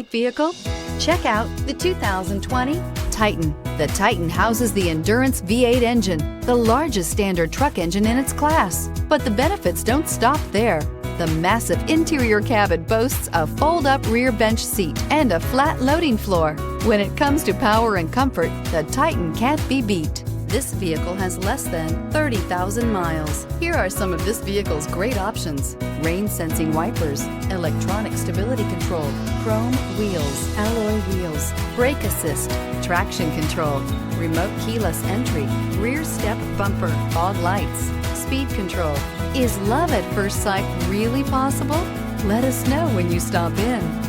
Vehicle? Check out the 2020 Titan. The Titan houses the Endurance V8 engine, the largest standard truck engine in its class. But the benefits don't stop there. The massive interior cabin boasts a fold-up rear bench seat and a flat loading floor. When it comes to power and comfort, the Titan can't be beat. This vehicle has less than 30,000 miles. Here are some of this vehicle's great options: rain-sensing wipers, electronic stability control, chrome wheels, alloy wheels, brake assist, traction control, remote keyless entry, rear step bumper, fog lights, speed control. Is love at first sight really possible? Let us know when you stop in.